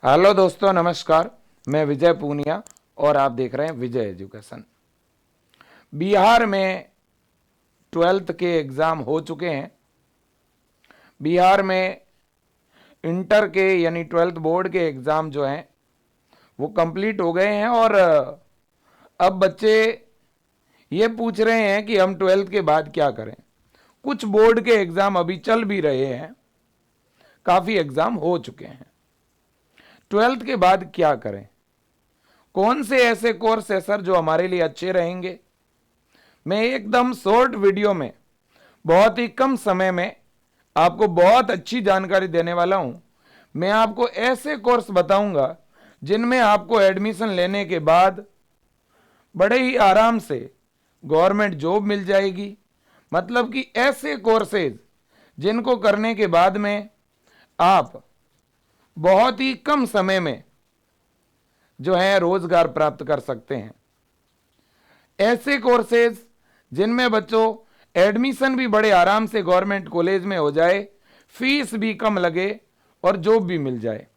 Hello दोस्तों, नमस्कार। मैं विजय पूनिया और आप देख रहे हैं विजय एजुकेशन। बिहार में 12th के एग्ज़ाम हो चुके हैं। बिहार में इंटर के यानी 12th बोर्ड के एग्ज़ाम जो हैं वो कंप्लीट हो गए हैं और अब बच्चे ये पूछ रहे हैं कि हम 12th के बाद क्या करें। कुछ बोर्ड के एग्ज़ाम अभी चल भी रहे हैं, काफ़ी एग्ज़ाम हो चुके हैं। 12th के बाद क्या करें, कौन से ऐसे कोर्स है सर जो हमारे लिए अच्छे रहेंगे। मैं एकदम शॉर्ट वीडियो में बहुत ही कम समय में आपको बहुत अच्छी जानकारी देने वाला हूं। मैं आपको ऐसे कोर्स बताऊंगा जिनमें आपको एडमिशन लेने के बाद बड़े ही आराम से गवर्नमेंट जॉब मिल जाएगी। मतलब कि ऐसे कोर्सेज जिनको करने के बाद में आप बहुत ही कम समय में जो है रोजगार प्राप्त कर सकते हैं। ऐसे कोर्सेज जिनमें बच्चों एडमिशन भी बड़े आराम से गवर्नमेंट कॉलेज में हो जाए, फीस भी कम लगे और जॉब भी मिल जाए।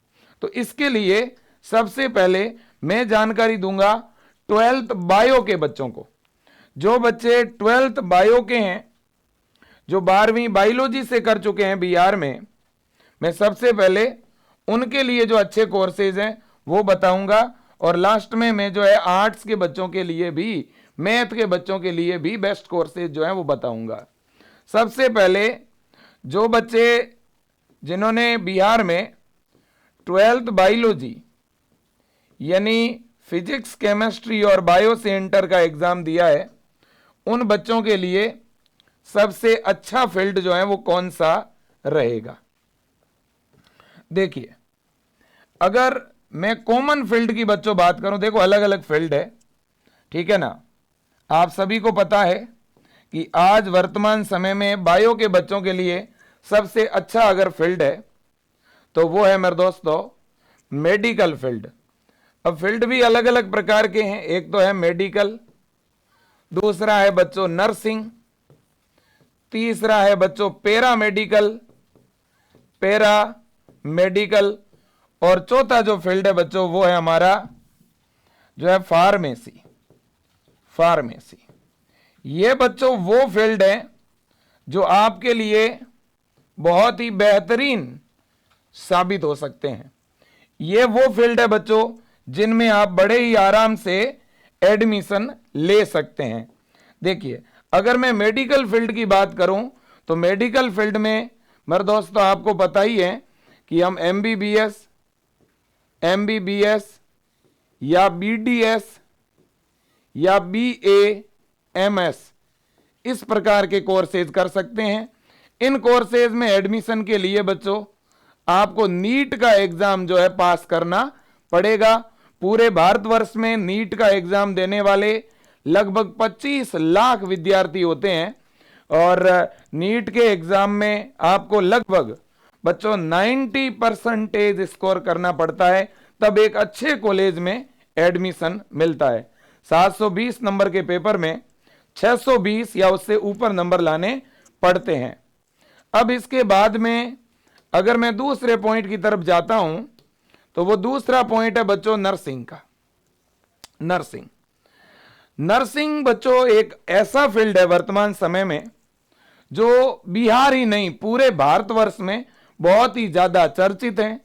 तो इसके लिए सबसे पहले मैं जानकारी दूंगा 12th बायो के बच्चों को। जो बच्चे 12th बायो के हैं, जो 12वीं बायोलॉजी से कर चुके हैं बिहार में, मैं सबसे पहले उनके लिए जो अच्छे कोर्सेज हैं वो बताऊंगा। और लास्ट में मैं जो है आर्ट्स के बच्चों के लिए भी, मैथ के बच्चों के लिए भी बेस्ट कोर्सेज जो है वो बताऊंगा। सबसे पहले जो बच्चे जिन्होंने बिहार में 12th बायोलॉजी यानी फिजिक्स, केमिस्ट्री और बायो से इंटर का एग्जाम दिया है, उन बच्चों के लिए सबसे अच्छा फील्ड जो है वो कौन सा रहेगा। देखिए, अगर मैं कॉमन फील्ड की बच्चों बात करूं, देखो अलग अलग फील्ड है, ठीक है ना। आप सभी को पता है कि आज वर्तमान समय में बायो के बच्चों के लिए सबसे अच्छा अगर फील्ड है तो वो है मेरे दोस्तों मेडिकल फील्ड। अब फील्ड भी अलग अलग प्रकार के हैं। एक तो है मेडिकल, दूसरा है बच्चों नर्सिंग, तीसरा है बच्चों पैरा मेडिकल और चौथा जो फील्ड है बच्चों वो है हमारा जो है फार्मेसी। ये बच्चों वो फील्ड है जो आपके लिए बहुत ही बेहतरीन साबित हो सकते हैं। ये वो फील्ड है बच्चों जिनमें आप बड़े ही आराम से एडमिशन ले सकते हैं। देखिए, अगर मैं मेडिकल फील्ड की बात करूं तो मेडिकल फील्ड में मेरे दोस्तों आपको पता ही है कि हम एमबीबीएस या बीडीएस या बीएएमएस इस प्रकार के कोर्सेज कर सकते हैं। इन कोर्सेज में एडमिशन के लिए बच्चों आपको नीट का एग्जाम जो है पास करना पड़ेगा। पूरे भारतवर्ष में नीट का एग्जाम देने वाले लगभग 25 लाख विद्यार्थी होते हैं और नीट के एग्जाम में आपको लगभग बच्चों 90% स्कोर करना पड़ता है, तब एक अच्छे कॉलेज में एडमिशन मिलता है। 720 नंबर के पेपर में 620 या उससे ऊपर नंबर लाने पड़ते हैं। अब इसके बाद में अगर मैं दूसरे पॉइंट की तरफ जाता हूं तो वो दूसरा पॉइंट है बच्चों नर्सिंग का। नर्सिंग बच्चों एक ऐसा फील्ड है वर्तमान समय में जो बिहार ही नहीं पूरे भारतवर्ष में बहुत ही ज्यादा चर्चित है।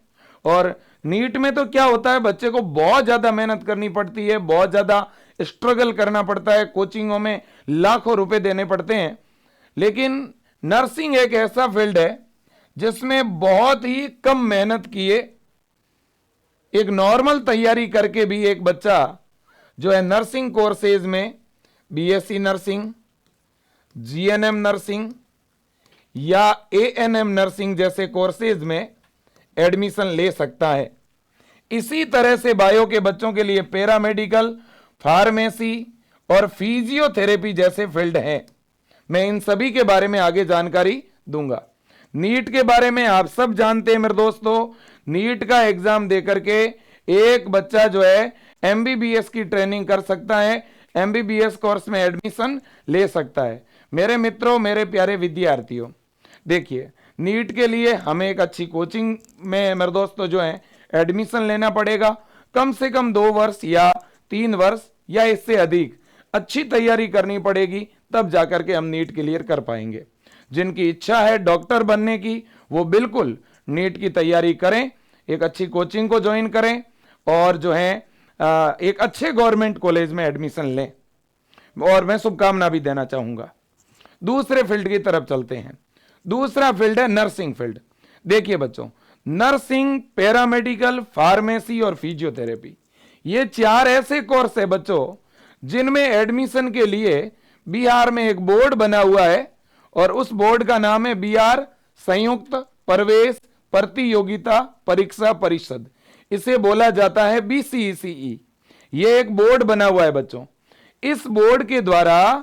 और नीट में तो क्या होता है, बच्चे को बहुत ज्यादा मेहनत करनी पड़ती है, बहुत ज्यादा स्ट्रगल करना पड़ता है, कोचिंगों में लाखों रुपए देने पड़ते हैं। लेकिन नर्सिंग एक ऐसा फील्ड है जिसमें बहुत ही कम मेहनत किए, एक नॉर्मल तैयारी करके भी एक बच्चा जो है नर्सिंग कोर्सेज में बीएससी नर्सिंग, जीएनएम नर्सिंग या एएनएम नर्सिंग जैसे कोर्सेज में एडमिशन ले सकता है। इसी तरह से बायो के बच्चों के लिए पैरामेडिकल, फार्मेसी और फिजियोथेरेपी जैसे फील्ड हैं। मैं इन सभी के बारे में आगे जानकारी दूंगा। नीट के बारे में आप सब जानते हैं मेरे दोस्तों, नीट का एग्जाम देकर के एक बच्चा जो है एमबीबीएस की ट्रेनिंग कर सकता है, एमबीबीएस कोर्स में एडमिशन ले सकता है। मेरे मित्रों, मेरे प्यारे विद्यार्थियों, देखिए नीट के लिए हमें एक अच्छी कोचिंग में मेरे दोस्तों जो है एडमिशन लेना पड़ेगा। कम से कम 2 वर्ष या 3 वर्ष या इससे अधिक अच्छी तैयारी करनी पड़ेगी, तब जाकर के हम नीट क्लियर कर पाएंगे। जिनकी इच्छा है डॉक्टर बनने की, वो बिल्कुल नीट की तैयारी करें, एक अच्छी कोचिंग को ज्वाइन करें और जो है एक अच्छे गवर्नमेंट कॉलेज में एडमिशन लें। और मैं शुभकामना भी देना चाहूंगा। दूसरे फील्ड की तरफ चलते हैं। दूसरा फील्ड है नर्सिंग फील्ड। देखिए बच्चों, नर्सिंग, पैरामेडिकल, फार्मेसी और फिजियोथेरेपी, ये 4 ऐसे कोर्स है बच्चों जिनमें एडमिशन के लिए बिहार में एक बोर्ड बना हुआ है और उस बोर्ड का नाम है बिहार संयुक्त प्रवेश प्रतियोगिता परीक्षा परिषद। इसे बोला जाता है BCECE। ये एक बोर्ड बना हुआ है बच्चों। इस बोर्ड के द्वारा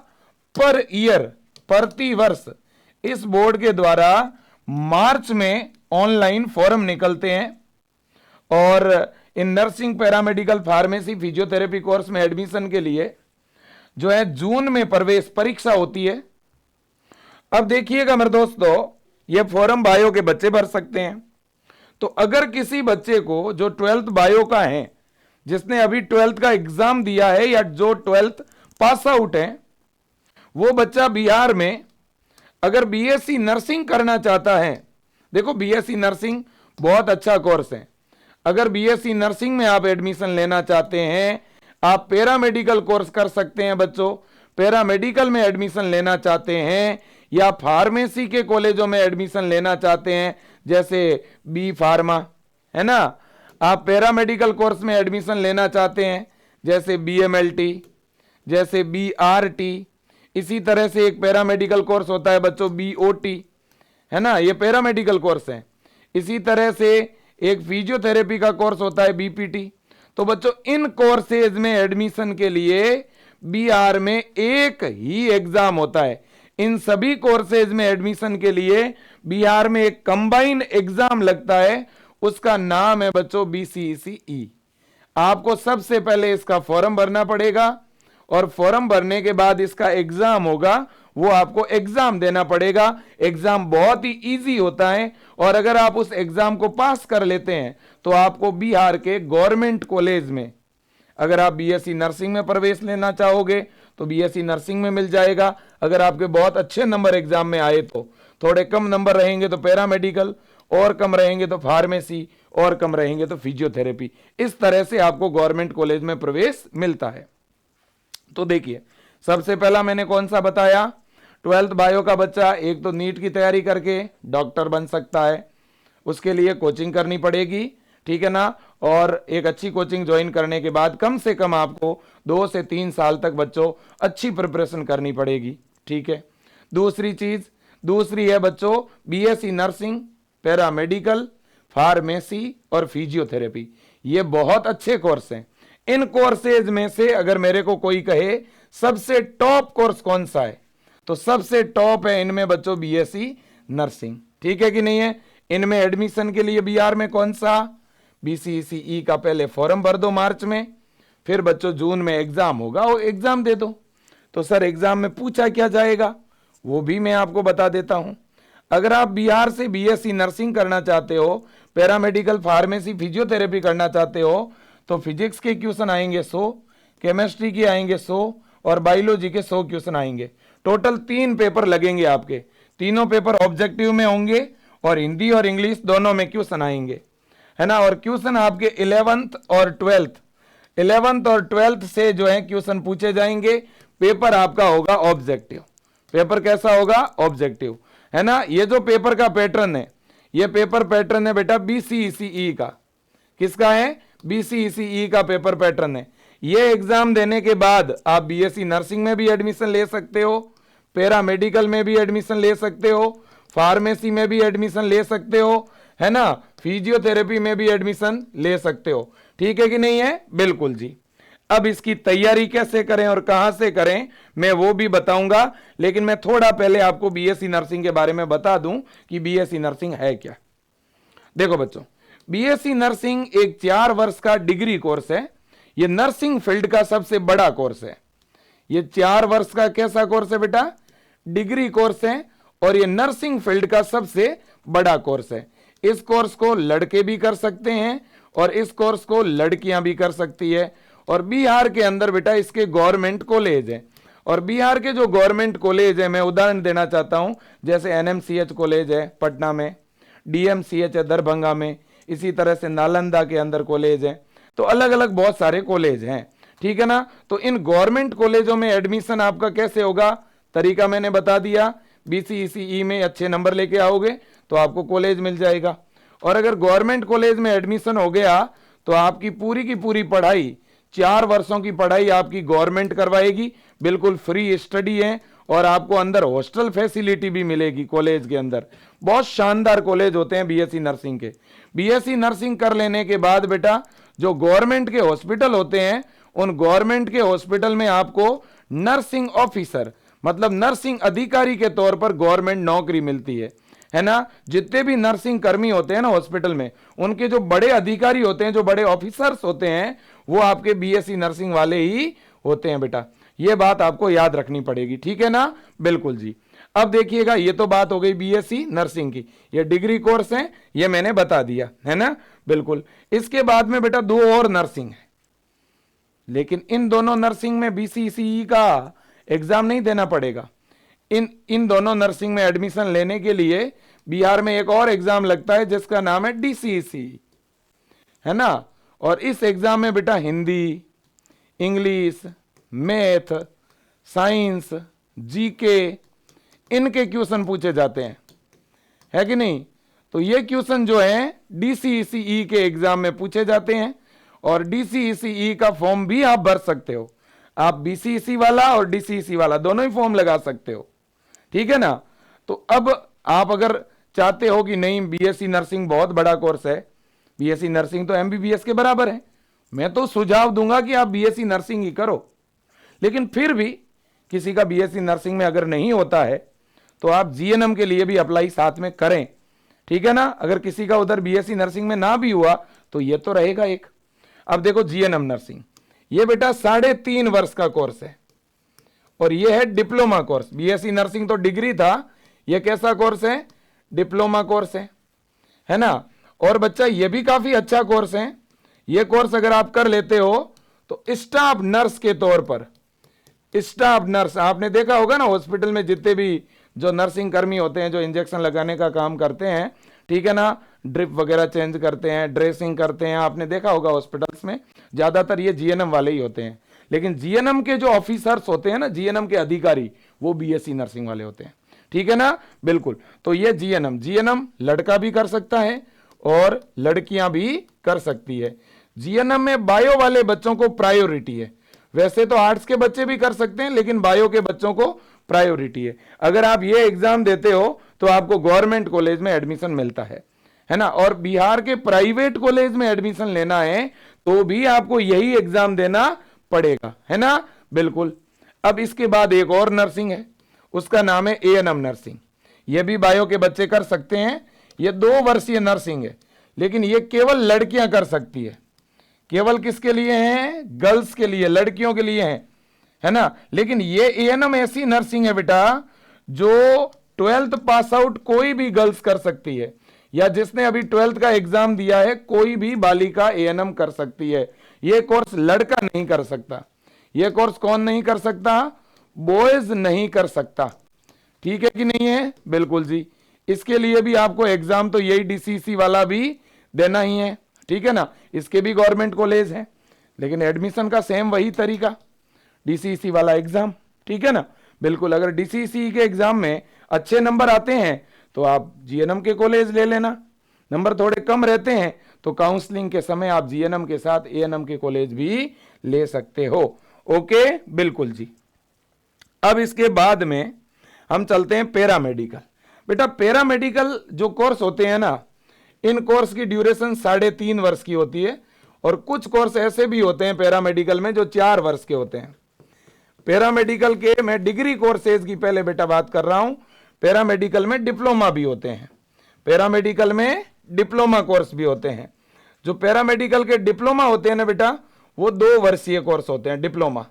पर ईयर, प्रति वर्ष, इस बोर्ड के द्वारा मार्च में ऑनलाइन फॉर्म निकलते हैं और in nursing, paramedical, pharmacy, physiotherapy course में एडमिशन के लिए जो है जून में प्रवेश परीक्षा होती है। अब देखिएगा मेरे दोस्तों, ये फॉर्म बायो के बच्चे भर सकते हैं। तो अगर किसी बच्चे को जो 12th बायो का है, जिसने अभी 12th का एग्जाम दिया है या जो 12th पास आउट है, वो बच्चा बिहार में अगर BSc नर्सिंग करना चाहता है, देखो BSc नर्सिंग बहुत अच्छा कोर्स है। अगर BSc नर्सिंग में आप एडमिशन लेना चाहते हैं, आप पैरामेडिकल कोर्स कर सकते हैं बच्चों। पैरामेडिकल में एडमिशन लेना चाहते हैं या फार्मेसी के कॉलेजों में एडमिशन लेना चाहते हैं, जैसे बी फार्मा है ना, आप पैरामेडिकल कोर्स में एडमिशन लेना चाहते हैं जैसे BMLT, जैसे BRT, इसी तरह से एक पैरामेडिकल कोर्स होता है बच्चों BOT, है ना, ये पैरामेडिकल कोर्स है। इसी तरह से एक फिजियोथेरेपी का कोर्स होता है BPT। तो बच्चों इन कोर्सेज में एडमिशन के लिए बिहार में एक ही एग्जाम होता है। इन सभी कोर्सेज में एडमिशन के लिए बिहार में एक कंबाइन एग्जाम लगता है, उसका नाम है बच्चों BCECE। आपको सबसे पहले इसका फॉर्म भरना पड़ेगा और फॉर्म भरने के बाद इसका एग्जाम होगा, वो आपको एग्जाम देना पड़ेगा। एग्जाम बहुत ही इजी होता है और अगर आप उस एग्जाम को पास कर लेते हैं तो आपको बिहार के गवर्नमेंट कॉलेज में, अगर आप BSc नर्सिंग में प्रवेश लेना चाहोगे तो BSc नर्सिंग में मिल जाएगा। अगर आपके बहुत अच्छे नंबर एग्जाम में आए तो, थोड़े कम नंबर रहेंगे तो पैरामेडिकल, और कम रहेंगे तो फार्मेसी, और कम रहेंगे तो फिजियोथेरेपी। इस तरह से आपको गवर्नमेंट कॉलेज में प्रवेश मिलता है। तो देखिए, सबसे पहला मैंने कौन सा बताया, 12th बायो का बच्चा एक तो नीट की तैयारी करके डॉक्टर बन सकता है, उसके लिए कोचिंग करनी पड़ेगी, ठीक है ना। और एक अच्छी कोचिंग ज्वाइन करने के बाद कम से कम आपको 2 से 3 साल तक बच्चों अच्छी प्रिपरेशन करनी पड़ेगी, ठीक है। दूसरी है बच्चों BSc नर्सिंग, पैरामेडिकल, फार्मेसी और फिजियोथेरेपी। ये बहुत अच्छे कोर्स हैं। इन कोर्सेज में से अगर मेरे को कोई कहे सबसे टॉप कोर्स कौन सा है, तो सबसे टॉप है इनमें बच्चों BSc नर्सिंग, ठीक है कि नहीं है। इनमें एडमिशन के लिए बिहार में कौन सा, BCECE का पहले फॉर्म भर दो मार्च में, फिर बच्चों जून में एग्जाम होगा, वो एग्जाम दे दो। तो सर एग्जाम में पूछा क्या जाएगा, वो भी मैं आपको बता देता हूं। अगर आप बिहार से BSc नर्सिंग करना चाहते हो, पैरामेडिकल, फार्मेसी, फिजियोथेरेपी करना चाहते हो, तो फिजिक्स के क्वेश्चन आएंगे 100, केमिस्ट्री के आएंगे 100 और बायोलॉजी के 100 क्वेश्चन आएंगे। टोटल 3 पेपर लगेंगे आपके। तीनों पेपर ऑब्जेक्टिव में होंगे और हिंदी और इंग्लिश दोनों में क्वेश्चन आएंगे, है ना। और क्वेश्चन आपके 11th और 12th से जो है क्वेश्चन पूछे जाएंगे। पेपर आपका होगा ऑब्जेक्टिव। पेपर कैसा होगा, ऑब्जेक्टिव, है ना। ये जो पेपर का पैटर्न है, ये पेपर पैटर्न है बेटा BCECE का। किसका है, BCECE का पेपर पैटर्न है। ये एग्जाम देने के बाद आप BSc नर्सिंग में भी एडमिशन ले सकते हो, पैरामेडिकल में भी एडमिशन ले सकते हो, फार्मेसी में भी एडमिशन ले सकते हो, है ना, फिजियोथेरेपी में भी एडमिशन ले सकते हो, ठीक है कि नहीं है, बिल्कुल जी। अब इसकी तैयारी कैसे करें और कहां से करें मैं वो भी बताऊंगा, लेकिन मैं थोड़ा पहले आपको BSc नर्सिंग के बारे में बता दूं कि BSc नर्सिंग है क्या। देखो बच्चों, BSc नर्सिंग एक 4 वर्ष का डिग्री कोर्स है। ये नर्सिंग फील्ड का सबसे बड़ा कोर्स है। ये 4 वर्ष का कैसा कोर्स है बेटा, डिग्री कोर्स है, और ये नर्सिंग फील्ड का सबसे बड़ा कोर्स है। इस कोर्स को लड़के भी कर सकते हैं और इस कोर्स को लड़कियां भी कर सकती है। और बिहार के अंदर बेटा इसके गवर्नमेंट कॉलेज है, और बिहार के जो गवर्नमेंट कॉलेज है, मैं उदाहरण देना चाहता हूं, जैसे एनएमसीएच कॉलेज है पटना में, डीएमसीएच है दरभंगा में, इसी तरह से नालंदा के अंदर कॉलेज है। तो अलग अलग बहुत सारे कॉलेज हैं, ठीक है ना। तो इन गवर्नमेंट कॉलेजों में एडमिशन आपका कैसे होगा, तरीका मैंने बता दिया। बीसीईसीई में अच्छे नंबर लेके आओगे तो आपको कॉलेज मिल जाएगा, और अगर गवर्नमेंट कॉलेज में एडमिशन हो गया तो आपकी पूरी की पूरी पढ़ाई, 4 वर्षों की पढ़ाई आपकी गवर्नमेंट करवाएगी, बिल्कुल फ्री स्टडी है, और आपको अंदर हॉस्टल फैसिलिटी भी मिलेगी कॉलेज के अंदर। बहुत शानदार कॉलेज होते हैं बीएससी नर्सिंग के। बीएससी नर्सिंग कर लेने के बाद बेटा जो गवर्नमेंट के हॉस्पिटल होते हैं, उन गवर्नमेंट के हॉस्पिटल में आपको नर्सिंग ऑफिसर मतलब नर्सिंग अधिकारी के तौर पर गवर्नमेंट नौकरी मिलती है ना। जितने भी नर्सिंग कर्मी होते हैं ना हॉस्पिटल में, उनके जो बड़े अधिकारी होते हैं, जो बड़े ऑफिसर्स होते हैं, वो आपके बीएससी नर्सिंग वाले ही होते हैं बेटा। ये बात आपको याद रखनी पड़ेगी, ठीक है ना। बिल्कुल जी। अब देखिएगा, ये तो बात हो गई बीएससी नर्सिंग की, ये डिग्री कोर्स है, ये मैंने बता दिया है ना। बिल्कुल। इसके बाद में बेटा 2 और नर्सिंग है, लेकिन इन दोनों नर्सिंग में बीसीईसीई का एग्जाम नहीं देना पड़ेगा। इन दोनों नर्सिंग में एडमिशन लेने के लिए बिहार में एक और एग्जाम लगता है जिसका नाम है डीसीईसी, है ना। और इस एग्जाम में बेटा Hindi, English, math, science, GK, इनके क्वेश्चन पूछे जाते हैं, है कि नहीं। तो ये क्वेश्चन जो है डीसीईसीई के एग्जाम में पूछे जाते हैं, और डीसीईसीई का फॉर्म भी आप भर सकते हो। आप बीसीईसी वाला और डीसीईसी वाला दोनों ही फॉर्म लगा सकते हो, ठीक है ना। तो अब आप अगर चाहते हो कि नहीं बीएससी नर्सिंग बहुत बड़ा कोर्स है, बीएससी नर्सिंग तो एमबीबीएस के बराबर है, मैं तो सुझाव दूंगा कि आप बीएससी नर्सिंग ही करो। लेकिन फिर भी किसी का बीएससी नर्सिंग में अगर नहीं होता है तो आप जीएनएम के लिए भी अप्लाई साथ में करें, ठीक है ना। अगर किसी का उधर बीएससी नर्सिंग में ना भी हुआ तो ये तो रहेगा एक। अब देखो जीएनएम नर्सिंग, ये बेटा 3.5 वर्ष का कोर्स है, और ये है डिप्लोमा कोर्स। बीएससी नर्सिंग तो डिग्री था, ये कैसा कोर्स है, डिप्लोमा कोर्स है ना। और बच्चा ये भी काफी अच्छा कोर्स है। ये कोर्स अगर आप कर लेते हो तो स्टाफ नर्स के तौर पर, स्टाफ नर्स आपने देखा होगा ना हॉस्पिटल में जितने भी जो नर्सिंग कर्मी होते हैं, जो इंजेक्शन लगाने का काम करते हैं, ठीक है ना, ड्रिप वगैरह चेंज करते हैं, ड्रेसिंग करते हैं, आपने देखा होगा हॉस्पिटल्स में ज्यादातर ये जीएनएम वाले ही होते हैं। लेकिन जीएनएम के जो ऑफिसर्स होते हैं ना, जीएनएम के अधिकारी, वो बीएससी नर्सिंग वाले होते हैं, ठीक है ना। बिल्कुल। तो ये जीएनएम लड़का भी कर सकता है और लड़कियां भी कर सकती है। जीएनएम में बायो वाले बच्चों को प्रायोरिटी है, वैसे तो आर्ट्स के बच्चे भी कर सकते हैं, लेकिन बायो के बच्चों को प्रायोरिटी है। अगर आप ये एग्जाम देते हो तो आपको गवर्नमेंट कॉलेज में एडमिशन मिलता है ना। और बिहार के प्राइवेट कॉलेज में एडमिशन लेना है तो भी आपको यही एग्जाम देना पड़ेगा, है ना। बिल्कुल। अब इसके बाद एक और नर्सिंग है, उसका नाम है एएनएम नर्सिंग। ये भी बायो के बच्चे कर सकते हैं। ये 2 वर्षीय नर्सिंग है, लेकिन ये केवल लड़कियां कर सकती है। केवल किसके लिए है, गर्ल्स के लिए, लड़कियों के लिए है ना। लेकिन ये एएनएम ऐसी नर्सिंग है बेटा जो 12th पास आउट कोई भी गर्ल्स कर सकती है, या जिसने अभी 12th का एग्जाम दिया है कोई भी बालिका एएनएम कर सकती है। यह कोर्स लड़का नहीं कर सकता। यह कोर्स कौन नहीं कर सकता, बॉयज नहीं कर सकता, ठीक है कि नहीं है। बिल्कुल जी। इसके लिए भी आपको एग्जाम तो यही डीसीसी वाला भी देना ही है, ठीक है ना। इसके भी गवर्नमेंट कॉलेज है, लेकिन एडमिशन का सेम वही तरीका, डीसीसी वाला एग्जाम, ठीक है ना। बिल्कुल। अगर डीसीसी के एग्जाम में अच्छे नंबर आते हैं तो आप जीएनएम के कॉलेज ले लेना, नंबर थोड़े कम रहते हैं तो काउंसलिंग के समय आप जीएनएम के साथ एएनएम के कॉलेज भी ले सकते हो। ओके, बिल्कुल जी। अब इसके बाद में हम चलते हैं पैरामेडिकल। बेटा पैरामेडिकल जो कोर्स होते हैं ना, इन कोर्स की ड्यूरेशन 3.5 वर्ष की होती है, और कुछ कोर्स ऐसे भी होते हैं पैरामेडिकल में जो 4 वर्ष के होते हैं। पैरामेडिकल के मैं डिग्री कोर्सेज की पहले बेटा बात कर रहा हूं। पैरामेडिकल में डिप्लोमा भी होते हैं, पैरामेडिकल में डिप्लोमा कोर्स भी होते हैं। जो पैरामेडिकल के डिप्लोमा होते हैं ना बेटा, वो 2 वर्षीय कोर्स होते हैं डिप्लोमा।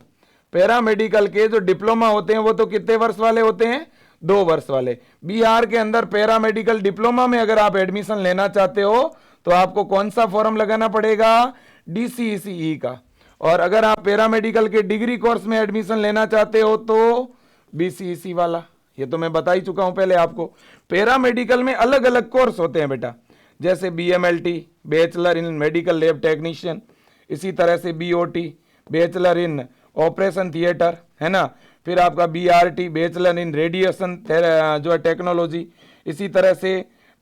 पैरामेडिकल के जो डिप्लोमा होते हैं वो तो कितने वर्ष वाले होते हैं, 2 वर्ष वाले। बिहार के अंदर पैरामेडिकल डिप्लोमा में अगर आप एडमिशन लेना चाहते हो तो आपको कौन सा फॉर्म लगाना पड़ेगा? DCECE का। और अगर आप पैरामेडिकल के डिग्री कोर्स में एडमिशन लेना चाहते हो तो BCEC वाला। ये तो मैं बता ही चुका हूं पहले आपको। पैरामेडिकल में अलग अलग कोर्स होते हैं बेटा, जैसे BMLT bachelor in medical lab technician, इसी तरह से BOT bachelor in operation theatre, है ना। फिर आपका BRT बैचलर इन रेडिएशन जो है टेक्नोलॉजी, इसी तरह से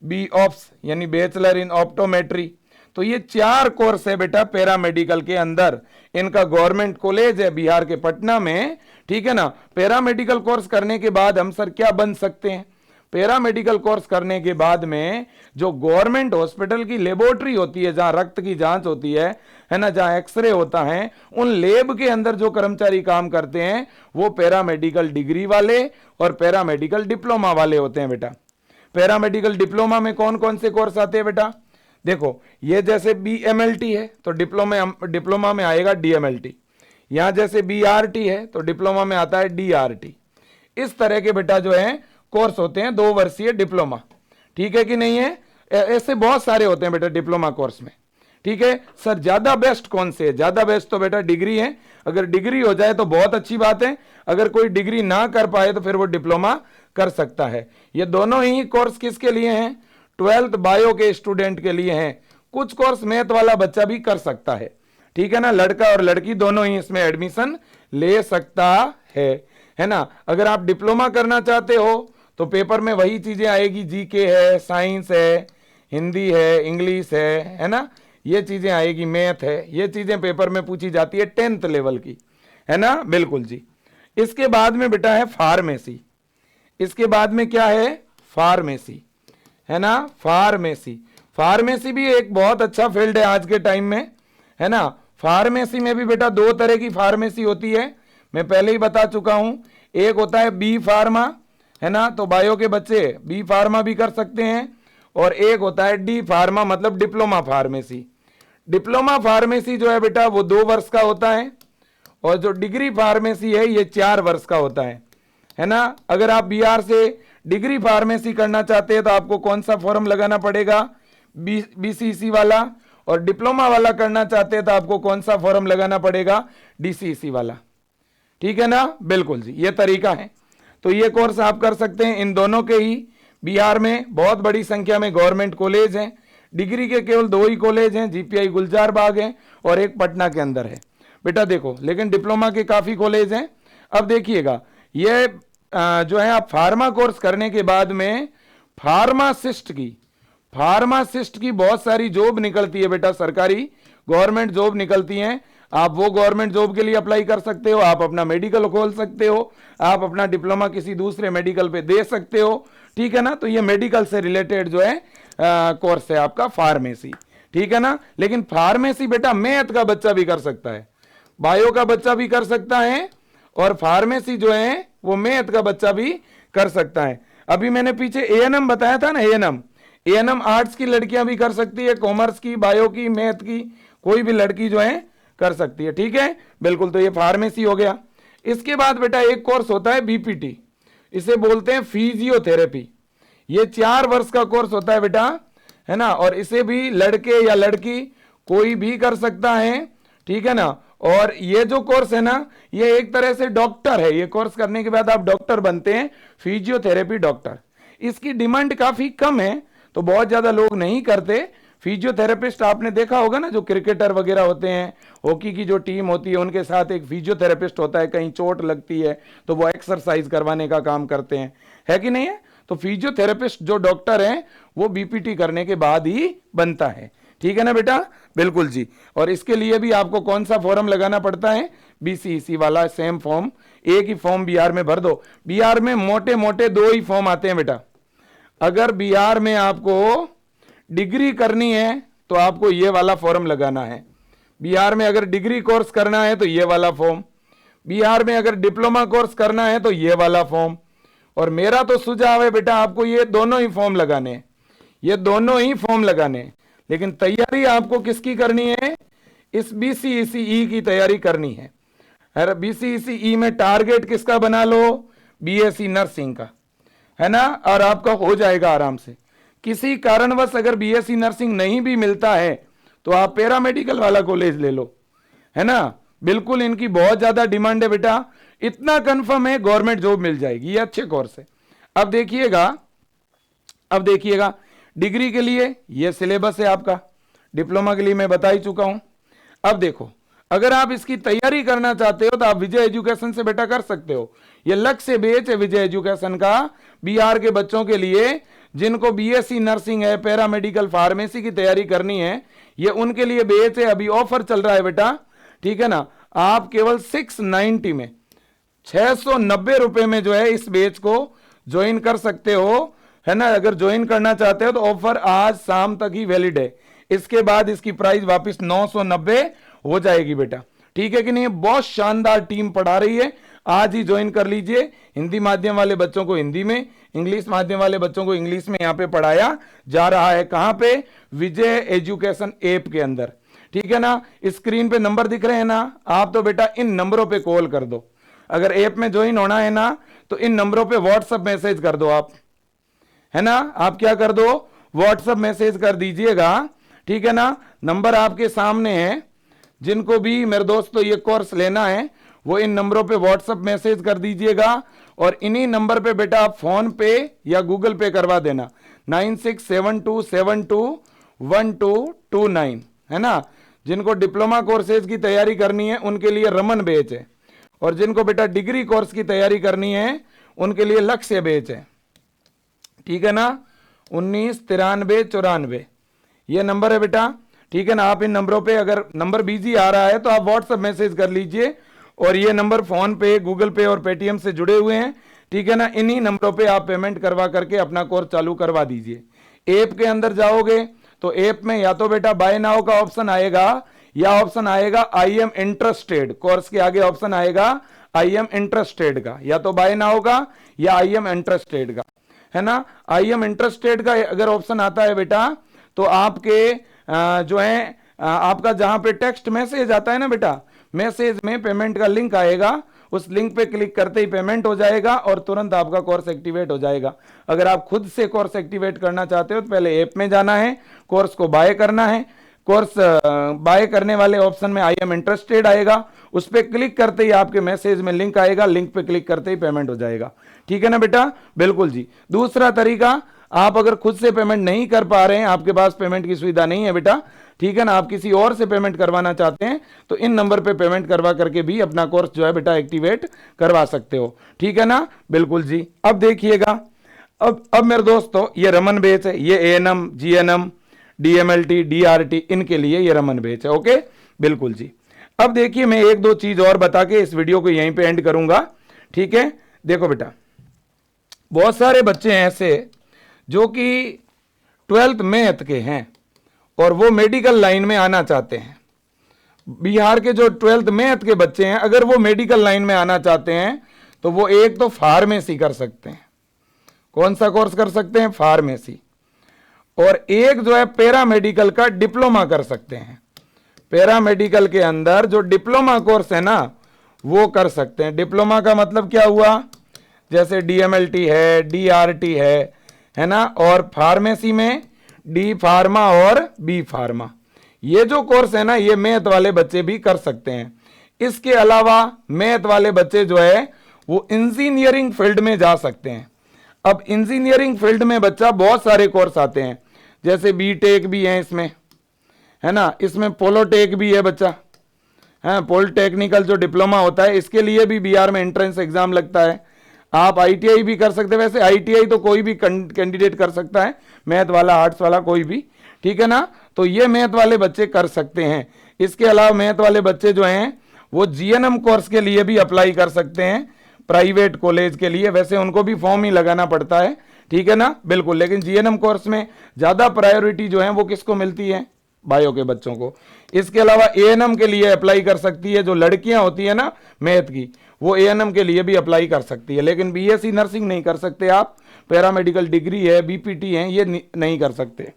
BOPS यानी बैचलर इन ऑप्टोमेट्री। तो ये 4 कोर्स है बेटा पैरामेडिकल के अंदर। इनका गवर्नमेंट कॉलेज है बिहार के पटना में, ठीक है ना। पैरामेडिकल कोर्स करने के बाद हम सर क्या बन सकते हैं? पैरामेडिकल कोर्स करने के बाद में जो गवर्नमेंट हॉस्पिटल की लेबोरेटरी होती है, जहां रक्त की जांच होती है ना, जहां एक्सरे होता है, उन लेब के अंदर जो कर्मचारी काम करते हैं वो पैरामेडिकल डिग्री वाले और पैरामेडिकल डिप्लोमा वाले होते हैं बेटा। पैरामेडिकल डिप्लोमा में कौन कौन से कोर्स आते हैं बेटा? देखो, ये जैसे BMLT है तो डिप्लोमा में आएगा DMLT। यहां जैसे BRT है तो डिप्लोमा में आता है DRT। इस तरह के बेटा जो है कोर्स होते हैं 2 वर्षीय डिप्लोमा, ठीक है कि नहीं है? ऐसे बहुत सारे होते हैं बेटा डिप्लोमा कोर्स में, ठीक है। सर ज्यादा बेस्ट कौन से है? ज्यादा बेस्ट तो बेटा डिग्री है। अगर डिग्री हो जाए तो बहुत अच्छी बात है, अगर कोई डिग्री ना कर पाए तो फिर वो डिप्लोमा कर सकता है। ये दोनों ही कोर्स किसके लिए हैं? 12th बायो के स्टूडेंट के लिए हैं। कुछ कोर्स मैथ वाला बच्चा भी कर सकता है, ठीक है ना। लड़का और लड़की दोनों ही इसमें एडमिशन ले सकता है ना। अगर आप डिप्लोमा करना चाहते हो तो पेपर में वही चीजें आएगी, GK है, साइंस है, हिंदी है, इंग्लिश है ना, ये चीजें आएगी, मैथ है, ये चीजें पेपर में पूछी जाती है 10th लेवल की, है ना। बिल्कुल जी। इसके बाद में बेटा है फार्मेसी। इसके बाद में क्या है? फार्मेसी, है ना। फार्मेसी भी एक बहुत अच्छा फील्ड है आज के टाइम में, है ना। फार्मेसी में भी बेटा 2 तरह की फार्मेसी होती है, मैं पहले ही बता चुका हूं। एक होता है B फार्मा, है ना, तो बायो के बच्चे B फार्मा भी कर सकते हैं। और एक होता है D फार्मा, मतलब डिप्लोमा फार्मेसी। डिप्लोमा फार्मेसी जो है बेटा वो 2 वर्ष का होता है, और जो डिग्री फार्मेसी है ये 4 वर्ष का होता है ना। अगर आप बिहार से डिग्री फार्मेसी करना चाहते हैं तो आपको कौन सा फॉर्म लगाना पड़ेगा? BCEC वाला। और डिप्लोमा वाला करना चाहते हैं तो आपको कौन सा फॉर्म लगाना पड़ेगा? DCEC वाला, ठीक है ना। बिल्कुल जी, ये तरीका है। तो ये कोर्स आप कर सकते हैं इन दोनों के ही। बिहार में बहुत बड़ी संख्या में गवर्नमेंट कॉलेज हैं। डिग्री के केवल 2 ही कॉलेज हैं, GPI गुलजार बाग है और एक पटना के अंदर है बेटा। देखो, लेकिन डिप्लोमा के काफी कॉलेज हैं। अब देखिएगा, ये जो है आप फार्मा कोर्स करने के बाद में फार्मासिस्ट की बहुत सारी जॉब निकलती है बेटा, सरकारी गवर्नमेंट जॉब निकलती हैं। आप वो गवर्नमेंट जॉब के लिए अप्लाई कर सकते हो, आप अपना मेडिकल खोल सकते हो, आप अपना डिप्लोमा किसी दूसरे मेडिकल पे दे सकते हो, ठीक है ना। तो ये मेडिकल से रिलेटेड जो है कोर्स है आपका फार्मेसी, ठीक है ना। लेकिन फार्मेसी बेटा मैथ का बच्चा भी कर सकता है, बायो का बच्चा भी कर सकता है, और फार्मेसी जो है वो मैथ का बच्चा भी कर सकता है। अभी मैंने पीछे ANM बताया था ना, ANM आर्ट्स की लड़कियां भी कर सकती है, कॉमर्स की, बायो की, मैथ की, कोई भी लड़की जो है कर सकती है, ठीक है। बिल्कुल, तो ये फार्मेसी हो गया। इसके बाद बेटा एक कोर्स होता है BPT, इसे बोलते हैं फिजियोथेरेपी। ये 4 वर्ष का कोर्स होता है बेटा, है ना। और इसे भी लड़के या लड़की कोई भी कर सकता है, ठीक है ना। और ये जो कोर्स है ना, ये एक तरह से डॉक्टर है। ये कोर्स करने के बाद आप डॉक्टर बनते हैं, फिजियोथेरेपी डॉक्टर। इसकी डिमांड काफी कम है, तो बहुत ज्यादा लोग नहीं करते। फिजियोथेरेपिस्ट आपने देखा होगा ना, जो क्रिकेटर वगैरह होते हैं, हॉकी की जो टीम होती है उनके साथ एक फिजियोथेरेपिस्ट होता है, कहीं चोट लगती है तो वो एक्सरसाइज करवाने का काम करते हैं, है कि नहीं है। तो फिजियोथेरेपिस्ट जो डॉक्टर हैं वो BPT करने के बाद ही बनता है, ठीक है ना बेटा। बिल्कुल जी। और इसके लिए भी आपको कौन सा फॉर्म लगाना पड़ता है? BCEC वाला सेम फॉर्म, एक ही फॉर्म बिहार में भर दो। बिहार में मोटे मोटे 2 ही फॉर्म आते हैं बेटा। अगर बिहार में आपको डिग्री करनी है तो आपको ये वाला फॉर्म लगाना है। बिहार में अगर डिग्री कोर्स करना है तो ये वाला फॉर्म, बिहार में अगर डिप्लोमा कोर्स करना है तो ये वाला फॉर्म। और मेरा तो सुझाव है बेटा आपको ये दोनों ही फॉर्म लगाने हैं, ये दोनों ही फॉर्म लगाने हैं। लेकिन तैयारी आपको किसकी करनी है? इस BCECE की तैयारी करनी है। अरे BCECE में टारगेट किसका बना लो? BSc नर्सिंग का, है ना, और आपका हो जाएगा आराम से। किसी कारणवश अगर बीएससी नर्सिंग नहीं भी मिलता है तो आप पैरामेडिकल वाला कॉलेज ले लो, है ना, बिल्कुल इनकी बहुत ज्यादा डिमांड है बेटा, इतना कंफर्म है गवर्नमेंट जॉब मिल जाएगी, ये अच्छे कोर्स है। अब देखिएगा डिग्री के लिए ये सिलेबस है आपका, डिप्लोमा के लिए मैं बता ही चुका हूं। अब देखो, अगर आप इसकी तैयारी करना चाहते हो तो आप विजय एजुकेशन से बेटा कर सकते हो। ये लक्ष्य बैच है विजय एजुकेशन का, बिहार के बच्चों के लिए जिनको बीएससी नर्सिंग है, पैरामेडिकल, फार्मेसी की तैयारी करनी है, ये उनके लिए बैच है। अभी ऑफर चल रहा है बेटा, ठीक है ना, आप केवल 690 में, 690 रुपए में जो है इस बैच को ज्वाइन कर सकते हो, है ना। अगर ज्वाइन करना चाहते हो तो ऑफर आज शाम तक ही वैलिड है, इसके बाद इसकी प्राइस वापस 990 हो जाएगी बेटा, ठीक है कि नहीं। बहुत शानदार टीम पढ़ा रही है, आज ही ज्वाइन कर लीजिए। हिंदी माध्यम वाले बच्चों को हिंदी में, इंग्लिश माध्यम वाले बच्चों को इंग्लिश में यहाँ पे पढ़ाया जा रहा है। कहां पे? विजय एजुकेशन ऐप के अंदर, ठीक है ना। स्क्रीन पे नंबर दिख रहे हैं ना, आप तो बेटा इन नंबरों पे कॉल कर दो। अगर ऐप में ज्वाइन होना है ना तो इन नंबरों पे व्हाट्सएप मैसेज कर दो आप, है ना। आप क्या कर दो, व्हाट्सएप मैसेज कर दीजिएगा, ठीक है ना। नंबर आपके सामने है, जिनको भी मेरे दोस्तों ये कोर्स लेना है वो इन नंबरों पे व्हाट्सएप मैसेज कर दीजिएगा, और इन्हीं नंबर पे बेटा आप फोन पे या गूगल पे करवा देना, 9672721229, है ना। जिनको डिप्लोमा कोर्सेज की तैयारी करनी है उनके लिए रमन बैच है, और जिनको बेटा डिग्री कोर्स की तैयारी करनी है उनके लिए लक्ष्य बैच है, ठीक है ना। 199394 ये नंबर है बेटा, ठीक है ना। आप इन नंबरों पे, अगर नंबर बिजी आ रहा है तो आप व्हाट्सएप मैसेज कर लीजिए, और ये नंबर फोन पे, गूगल पे और पेटीएम से जुड़े हुए हैं, ठीक है ना। इन्हीं नंबरों पे आप पेमेंट करवा करके अपना कोर्स चालू करवा दीजिए। ऐप के अंदर जाओगे तो ऐप में या तो बेटा बाय नाउ का ऑप्शन आएगा, या ऑप्शन आएगा आई एम इंटरेस्टेड, कोर्स के आगे ऑप्शन आएगा आई एम इंटरेस्टेड का, या तो बाय नाउ का या आई एम इंटरेस्टेड का, है ना। आई एम इंटरेस्टेड का अगर ऑप्शन आता है बेटा तो आपके जो है आपका जहां पे टेक्स्ट मैसेज आता है ना बेटा, मैसेज में पेमेंट का लिंक आएगा, उस लिंक पे क्लिक करते ही पेमेंट हो जाएगा और तुरंत आपका कोर्स एक्टिवेट हो जाएगा। अगर आप खुद से कोर्स एक्टिवेट करना चाहते हो तो पहले ऐप में जाना है, कोर्स को बाय करना है, कोर्स बाय करने वाले ऑप्शन में आई एम इंटरेस्टेड आएगा, उस पर क्लिक करते ही आपके मैसेज में लिंक आएगा, लिंक पे क्लिक करते ही पेमेंट हो जाएगा, ठीक है ना बेटा। बिल्कुल जी। दूसरा तरीका, आप अगर खुद से पेमेंट नहीं कर पा रहे हैं, आपके पास पेमेंट की सुविधा नहीं है बेटा, ठीक है ना, आप किसी और से पेमेंट करवाना चाहते हैं तो इन नंबर पे पेमेंट करवा करके भी अपना कोर्स जो है बेटा एक्टिवेट करवा सकते हो, ठीक है ना। बिल्कुल जी। अब देखिएगा, अब मेरे दोस्तों ये रमन बैच है, ये एएनएम, जीएनएम, डीएमएलटी, डीआरटी, इनके लिए ये रमन बैच है, ओके। बिल्कुल जी। अब देखिए मैं एक दो चीज और बता के इस वीडियो को यहीं पे एंड करूंगा, ठीक है। देखो बेटा, बहुत सारे बच्चे हैं ऐसे जो कि 12th मैथ के हैं और वो मेडिकल लाइन में आना चाहते हैं। बिहार के जो 12th मैथ के बच्चे हैं, अगर वो मेडिकल लाइन में आना चाहते हैं तो वो एक तो फार्मेसी कर सकते हैं। कौन सा कोर्स कर सकते हैं? फार्मेसी। और एक जो है पैरामेडिकल का डिप्लोमा कर सकते हैं। पैरामेडिकल के अंदर जो डिप्लोमा कोर्स है ना वो कर सकते हैं। डिप्लोमा का मतलब क्या हुआ? जैसे डीएमएलटी है, डीआरटी है ना, और फार्मेसी में डी फार्मा और बी फार्मा। ये जो कोर्स है ना ये मैथ वाले बच्चे भी कर सकते हैं। इसके अलावा मैथ वाले बच्चे जो है वो इंजीनियरिंग फील्ड में जा सकते हैं। अब इंजीनियरिंग फील्ड में बच्चा बहुत सारे कोर्स आते हैं, जैसे बीटेक भी है इसमें, है ना, इसमें पोलोटेक भी है बच्चा, है पॉलिटेक्निकल जो डिप्लोमा होता है, इसके लिए भी बिहार में एंट्रेंस एग्जाम लगता है। आप आईटीआई भी कर सकते हैं। वैसे आईटीआई तो कोई भी कैंडिडेट कर सकता है, मैथ वाला, आर्ट्स वाला, कोई भी, ठीक है ना। तो ये मैथ वाले बच्चे कर सकते हैं। इसके अलावा मैथ वाले बच्चे जो हैं वो जीएनएम कोर्स के लिए भी अप्लाई कर सकते हैं, प्राइवेट कॉलेज के लिए। वैसे उनको भी फॉर्म ही लगाना पड़ता है, ठीक है ना, बिल्कुल। लेकिन जीएनएम कोर्स में ज्यादा प्रायोरिटी जो है वो किसको मिलती है? बायो के बच्चों को। इसके अलावा एएनएम के लिए अप्लाई कर सकती है, जो लड़कियां होती है ना मैथ की, वो एएनएम के लिए भी अप्लाई कर सकती है। लेकिन बीएससी नर्सिंग नहीं कर सकते आप, पैरामेडिकल डिग्री है, बीपीटी है, ये नहीं कर सकते।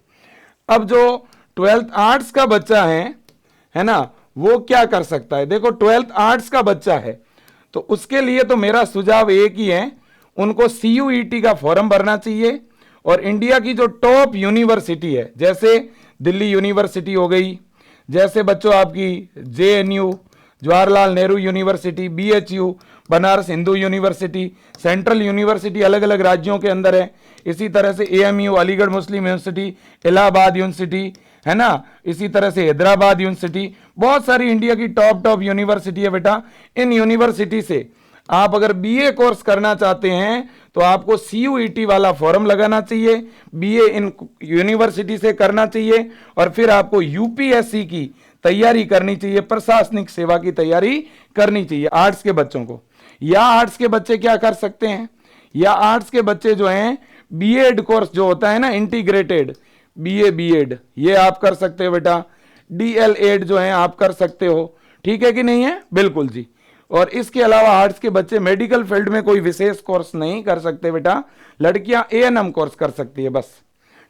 अब जो 12th आर्ट्स का बच्चा है ना, वो क्या कर सकता है? देखो 12th आर्ट्स का बच्चा है तो उसके लिए तो मेरा सुझाव एक ही है, उनको CUET का फॉर्म भरना चाहिए। और इंडिया की जो टॉप यूनिवर्सिटी है, जैसे दिल्ली यूनिवर्सिटी हो गई, जैसे बच्चों आपकी JNU Jawaharlal Nehru university, BHU Banaras Hindu university, central university अलग अलग राज्यों के अंदर है। इसी तरह से AMU अलीगढ़ मुस्लिम यूनिवर्सिटी, इलाहाबाद यूनिवर्सिटी है ना, इसी तरह से हैदराबाद यूनिवर्सिटी, बहुत सारी इंडिया की टॉप यूनिवर्सिटी है बेटा। इन यूनिवर्सिटी से आप अगर BA कोर्स करना चाहते हैं तो आपको CUET वाला फॉर्म लगाना चाहिए, BA इन यूनिवर्सिटी से करना चाहिए, और फिर आपको UPSC की तैयारी करनी चाहिए, प्रशासनिक सेवा की तैयारी करनी चाहिए आर्ट्स के बच्चों को। या आर्ट्स के बच्चे क्या कर सकते हैं, या आर्ट्स के बच्चे जो हैं B.Ed कोर्स जो होता है ना, इंटीग्रेटेड BA B.Ed, ये आप कर सकते हो बेटा। DL.Ed जो है आप कर सकते हो, ठीक है कि नहीं है, बिल्कुल जी। और इसके अलावा आर्ट्स के बच्चे मेडिकल फील्ड में कोई विशेष कोर्स नहीं कर सकते बेटा, लड़कियां A&M कोर्स कर सकती है बस,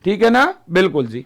ठीक है ना, बिल्कुल जी।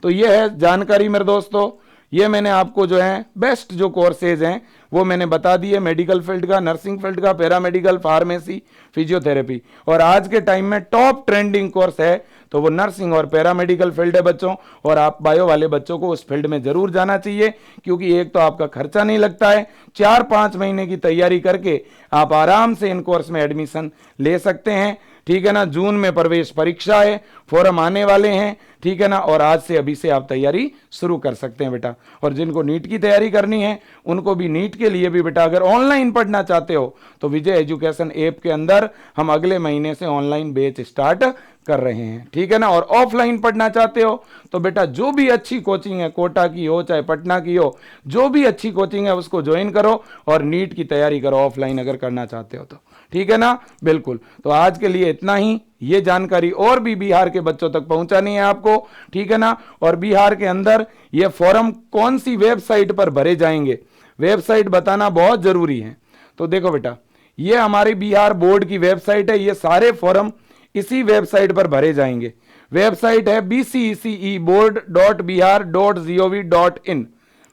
तो ये है जानकारी मेरे दोस्तों, ये मैंने आपको जो है बेस्ट जो कोर्सेज हैं वो मैंने बता दिए, मेडिकल फील्ड का, नर्सिंग फील्ड का, पैरामेडिकल, फार्मेसी, फिजियोथेरेपी। और आज के टाइम में टॉप ट्रेंडिंग कोर्स है तो वो नर्सिंग और पैरामेडिकल फील्ड है बच्चों, और आप बायो वाले बच्चों को उस फील्ड में जरूर जाना चाहिए, क्योंकि एक तो आपका खर्चा नहीं लगता है, 4-5 महीने की तैयारी करके आप आराम से इन कोर्स में एडमिशन ले सकते हैं, ठीक है ना। जून में प्रवेश परीक्षा है, फॉर्म आने वाले हैं, ठीक है ना, और आज से अभी से आप तैयारी शुरू कर सकते हैं बेटा। और जिनको नीट की तैयारी करनी है उनको भी नीट के लिए भी बेटा अगर ऑनलाइन पढ़ना चाहते हो तो विजय एजुकेशन ऐप के अंदर हम अगले महीने से ऑनलाइन बैच स्टार्ट कर रहे हैं, ठीक है ना। और ऑफलाइन पढ़ना चाहते हो तो बेटा जो भी अच्छी कोचिंग है, कोटा की हो चाहे पटना की हो, जो भी अच्छी कोचिंग है उसको ज्वाइन करो और नीट की तैयारी करो ऑफलाइन अगर करना चाहते हो तो, ठीक है ना, बिल्कुल। तो आज के लिए इतना ही, ये जानकारी और भी बिहार के बच्चों तक पहुंचानी है आपको, ठीक है ना। और बिहार के अंदर ये फॉर्म कौन सी वेबसाइट पर भरे जाएंगे, वेबसाइट बताना बहुत जरूरी है। तो देखो बेटा, ये हमारी बिहार बोर्ड की वेबसाइट है, ये सारे फॉर्म इसी वेबसाइट पर भरे जाएंगे। वेबसाइट है bceceboard.bihar.gov.in।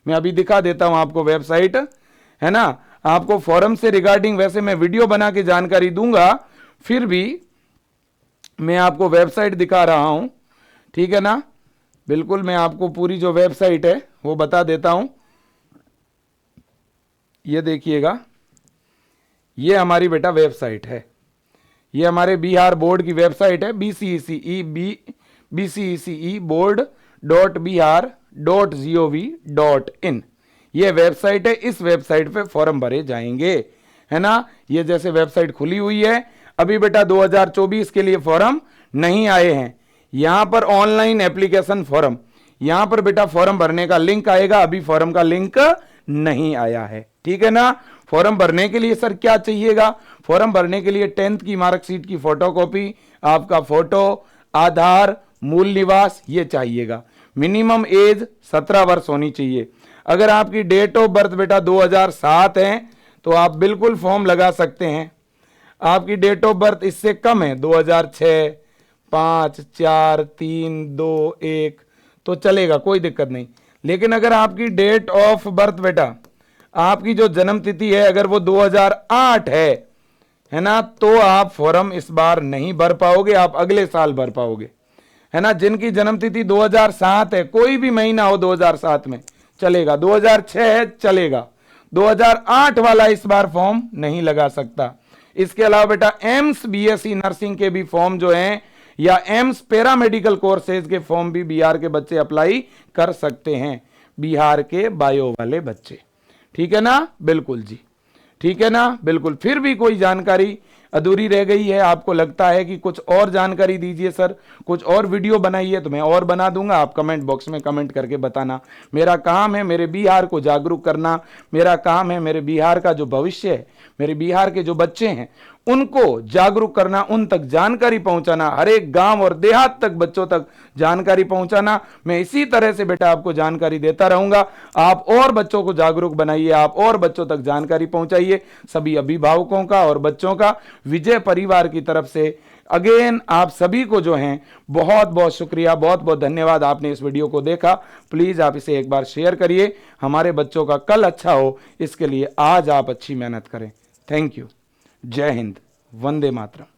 मैं अभी दिखा देता हूं आपको वेबसाइट, है ना। आपको फॉरम से रिगार्डिंग वैसे मैं वीडियो बना के जानकारी दूंगा, फिर भी मैं आपको वेबसाइट दिखा रहा हूं, ठीक है ना, बिल्कुल। मैं आपको पूरी जो वेबसाइट है वो बता देता हूं, ये देखिएगा, ये हमारी बेटा वेबसाइट है, ये हमारे बिहार बोर्ड की वेबसाइट है bceceboard.bihar.gov.in। ये वेबसाइट है, इस वेबसाइट पे फॉर्म भरे जाएंगे, है ना। ये जैसे वेबसाइट खुली हुई है, अभी बेटा 2024 के लिए फॉर्म नहीं आए हैं, यहां पर ऑनलाइन एप्लीकेशन फॉर्म, यहां पर बेटा फॉर्म भरने का लिंक आएगा, अभी फॉर्म का लिंक नहीं आया है, ठीक है ना। फॉर्म भरने के लिए सर क्या चाहिएगा, फॉर्म भरने के लिए 10th की मार्कशीट की फोटोकॉपी, आपका फोटो, आधार, मूल निवास, ये चाहिएगा। मिनिमम एज 17 वर्ष होनी चाहिए। अगर आपकी डेट ऑफ बर्थ बेटा 2007 है तो आप बिल्कुल फॉर्म लगा सकते हैं। आपकी डेट ऑफ बर्थ इससे कम है, 2006, 5, 4, 3, 2, 1, तो चलेगा, कोई दिक्कत नहीं। लेकिन अगर आपकी डेट ऑफ बर्थ बेटा, आपकी जो जन्म तिथि है अगर वो 2008 है ना, तो आप फॉर्म इस बार नहीं भर पाओगे, आप अगले साल भर पाओगे, है ना। जिनकी जन्म तिथि 2007 है, कोई भी महीना हो 2007 में चलेगा, 2006 है चलेगा, 2008 वाला इस बार फॉर्म नहीं लगा सकता। इसके अलावा बेटा एम्स BSc नर्सिंग के भी फॉर्म जो हैं, या एम्स पैरामेडिकल कोर्सेज के फॉर्म भी बिहार के बच्चे अप्लाई कर सकते हैं, बिहार के बायो वाले बच्चे, ठीक है ना, बिल्कुल जी, ठीक है ना, बिल्कुल। फिर भी कोई जानकारी अधूरी रह गई है, आपको लगता है कि कुछ और जानकारी दीजिए सर, कुछ और वीडियो बनाइए, तो मैं और बना दूंगा, आप कमेंट बॉक्स में कमेंट करके बताना। मेरा काम है मेरे बिहार को जागरूक करना, मेरा काम है मेरे बिहार का जो भविष्य है, मेरे बिहार के जो बच्चे हैं उनको जागरूक करना, उन तक जानकारी पहुंचाना, हर एक गांव और देहात तक बच्चों तक जानकारी पहुंचाना। मैं इसी तरह से बेटा आपको जानकारी देता रहूंगा। आप और बच्चों को जागरूक बनाइए, आप और बच्चों तक जानकारी पहुंचाइए। सभी अभिभावकों का और बच्चों का विजय परिवार की तरफ से अगेन आप सभी को जो हैं बहुत बहुत शुक्रिया, बहुत बहुत धन्यवाद। आपने इस वीडियो को देखा, प्लीज आप इसे एक बार शेयर करिए। हमारे बच्चों का कल अच्छा हो, इसके लिए आज आप अच्छी मेहनत करें। Thank you. जय हिंद, वंदे मातरम।